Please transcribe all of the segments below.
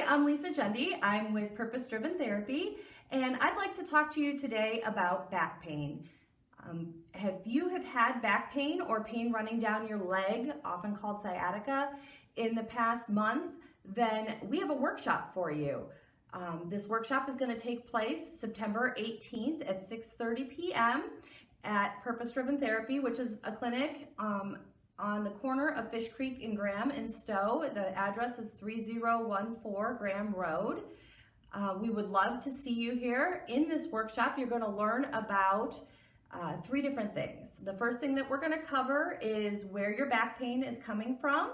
I'm Lisa Jundy. I'm with Purpose Driven Therapy, and I'd like to talk to you today about back pain. Have you had back pain or pain running down your leg, often called sciatica, in the past month? Then we have a workshop for you. This workshop is going to take place September 18th at 6:30 p.m. at Purpose Driven Therapy, which is a clinic on the corner of Fish Creek and Graham in Stow. The address is 3014 Graham Road. We would love to see you here. In this workshop, you're going to learn about three different things. The first thing that we're going to cover is where your back pain is coming from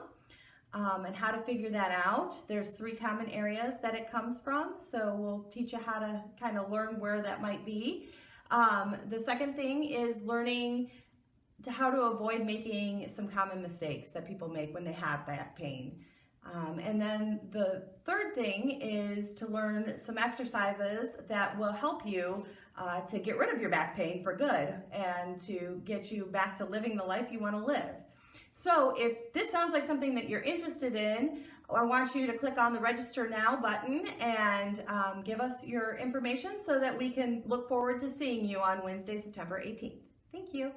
and how to figure that out. There's three common areas that it comes from, so we'll teach you how to kind of learn where that might be. The second thing is learning how to avoid making some common mistakes that people make when they have back pain. And then the third thing is to learn some exercises that will help you to get rid of your back pain for good and to get you back to living the life you want to live. So if this sounds like something that you're interested in, I want you to click on the Register Now button and give us your information so that we can look forward to seeing you on Wednesday, September 18th. Thank you.